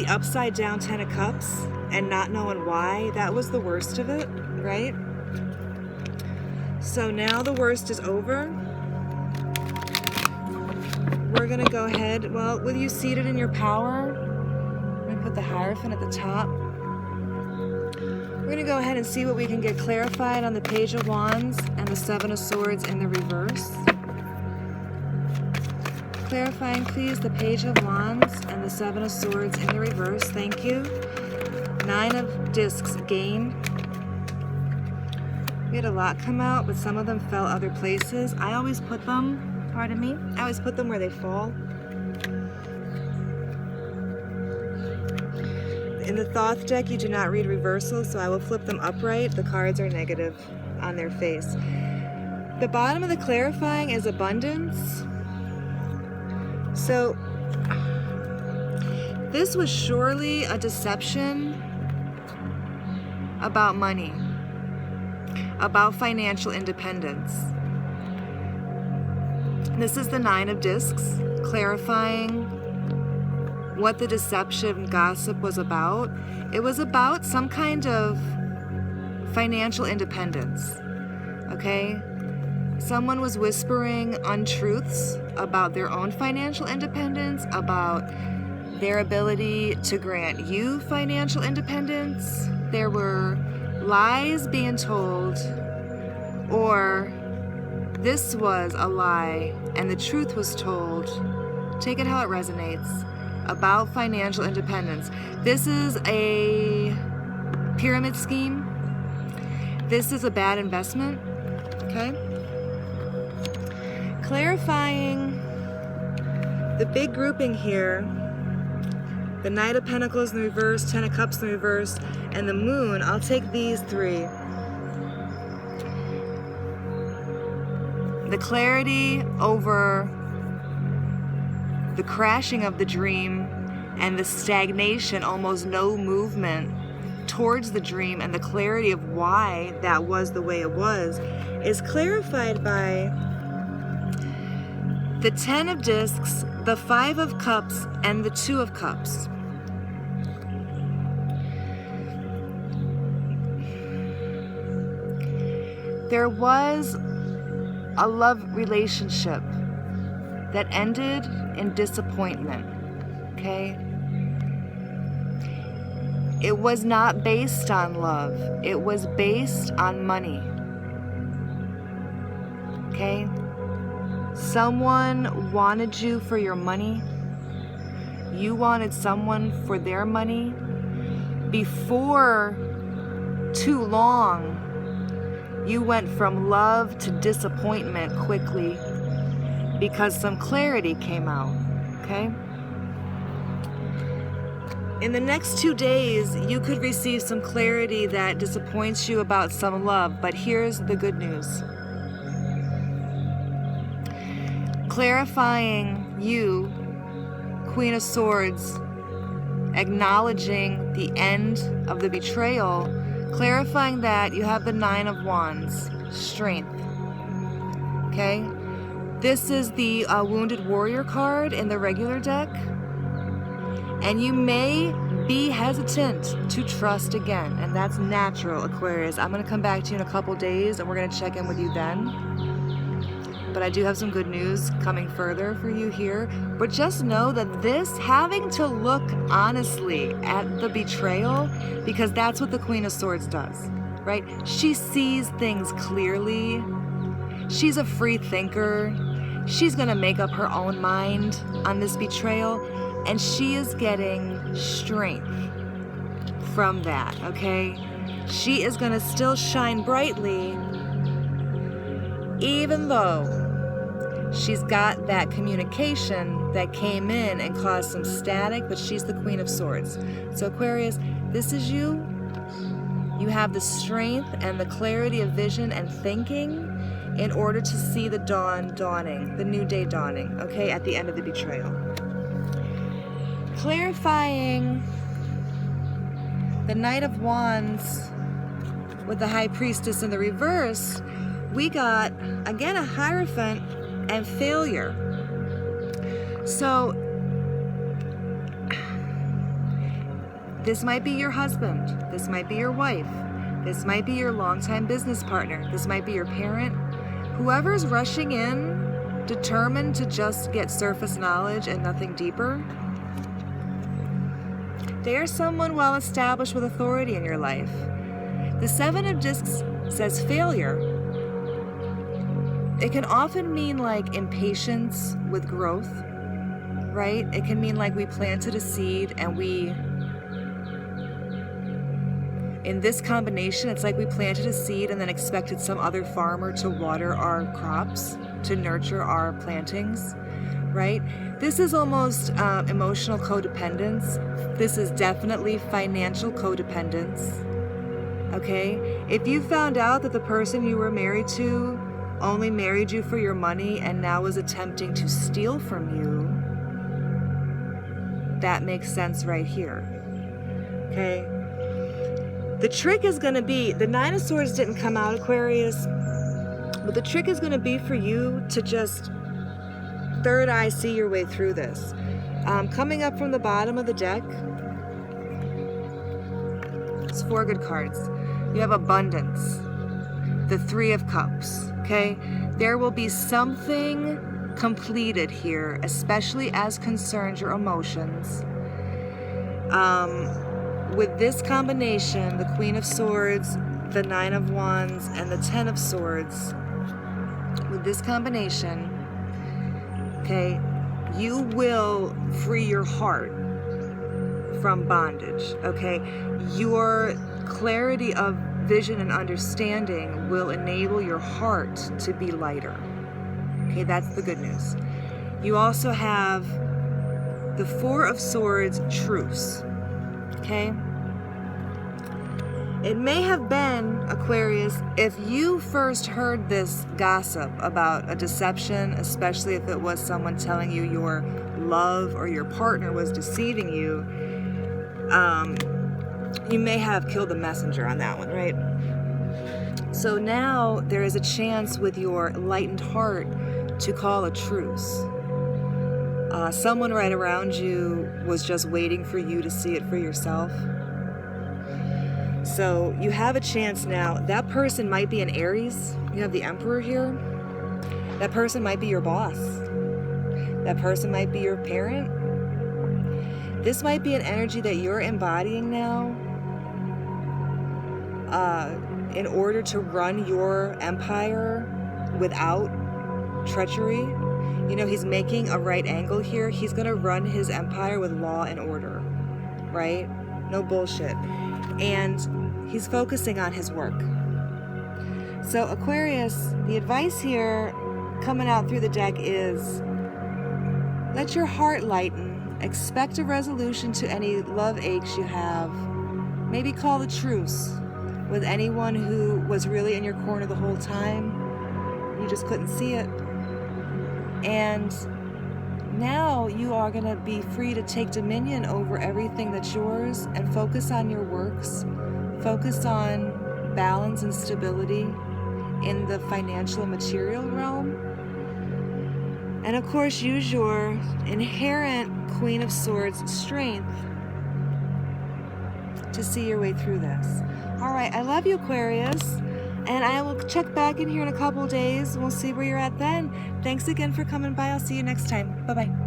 The upside down 10 of Cups and not knowing why, that was the worst of it, right? So now the worst is over. We're gonna go ahead, well, with you seated in your power, I'm gonna put the Hierophant at the top. We're gonna go ahead and see what we can get clarified on the Page of Wands and the Seven of Swords in the reverse. Clarifying, please, the Page of Wands and the Seven of Swords in the reverse. Thank you. Nine of Discs, gain. We had a lot come out, but some of them fell other places. I always put them, pardon me, I always put them where they fall. In the Thoth deck, you do not read reversals, so I will flip them upright. The cards are negative on their face. The bottom of the clarifying is abundance. So, this was surely a deception about money, about financial independence. This is the Nine of Discs, clarifying what the deception gossip was about. It was about some kind of financial independence, okay? Someone was whispering untruths about their own financial independence, about their ability to grant you financial independence. There were lies being told, or this was a lie and the truth was told. Take it how it resonates, about financial independence. This is a pyramid scheme. This is a bad investment, okay? Clarifying the big grouping here, the Knight of Pentacles in the reverse, Ten of Cups in the reverse, and the Moon. I'll take these three. The clarity over the crashing of the dream and the stagnation, almost no movement towards the dream, and the clarity of why that was the way it was, is clarified by the Ten of Discs, the Five of Cups, and the Two of Cups. There was a love relationship that ended in disappointment, okay? It was not based on love. It was based on money, okay? Someone wanted you for your money. You wanted someone for their money. Before too long, you went from love to disappointment quickly because some clarity came out, okay? In the next 2 days, you could receive some clarity that disappoints you about some love, but here's the good news. Clarifying you, Queen of Swords, acknowledging the end of the betrayal, clarifying that you have the Nine of Wands, strength, okay? This is the Wounded Warrior card in the regular deck, and you may be hesitant to trust again, and that's natural, Aquarius. I'm going to come back to you in a couple days, and we're going to check in with you then. But I do have some good news coming further for you here. But just know that this, having to look honestly at the betrayal, because that's what the Queen of Swords does, right? She sees things clearly. She's a free thinker. She's gonna make up her own mind on this betrayal, and she is getting strength from that, okay? She is gonna still shine brightly, even though she's got that communication that came in and caused some static, but she's the Queen of Swords. So Aquarius, this is you. You have the strength and the clarity of vision and thinking in order to see the dawn dawning, the new day dawning, okay, at the end of the betrayal. Clarifying the Knight of Wands with the High Priestess in the reverse, we got, again, a Hierophant and failure. So, This might be your husband. This might be your wife. This might be your longtime business partner. This might be your parent. Whoever's rushing in, determined to just get surface knowledge and nothing deeper, they are someone well established with authority in your life. The Seven of Discs says failure. It can often mean like impatience with growth, right? It can mean like we planted a seed and in this combination, it's like we planted a seed and then expected some other farmer to water our crops, to nurture our plantings, right? This is almost emotional codependence. This is definitely financial codependence, okay? If you found out that the person you were married to only married you for your money and now is attempting to steal from you, that makes sense right here, okay? The trick is going to be, the Nine of Swords didn't come out, Aquarius, but the trick is going to be for you to just third eye see your way through this. Coming up from the bottom of the deck, it's 4 good cards. You have abundance, the 3 of Cups, okay? There will be something completed here, especially as concerns your emotions. With this combination, the Queen of Swords, the 9 of Wands, and the 10 of Swords, with this combination, okay, you will free your heart from bondage, okay? Your clarity of vision and understanding will enable your heart to be lighter, okay? That's the good news. You also have the 4 of Swords, truce. Okay? It may have been, Aquarius, if you first heard this gossip about a deception, especially if it was someone telling you your love or your partner was deceiving you, you may have killed the messenger on that one, right? So now there is a chance with your lightened heart to call a truce. Someone right around you was just waiting for you to see it for yourself. So you have a chance now. That person might be an Aries. You have the Emperor here. That person might be your boss. That person might be your parent. This might be an energy that you're embodying now in order to run your empire without treachery. You know, he's making a right angle here. He's going to run his empire with law and order, right? No bullshit. And he's focusing on his work. So Aquarius, the advice here coming out through the deck is let your heart lighten. Expect a resolution to any love aches you have. Maybe call a truce with anyone who was really in your corner the whole time. You just couldn't see it. And now you are going to be free to take dominion over everything that's yours and focus on your works. Focus on balance and stability in the financial and material realm. And of course, use your inherent Queen of Swords strength to see your way through this. All right, I love you, Aquarius. And I will check back in here in a couple days. We'll see where you're at then. Thanks again for coming by. I'll see you next time. Bye-bye.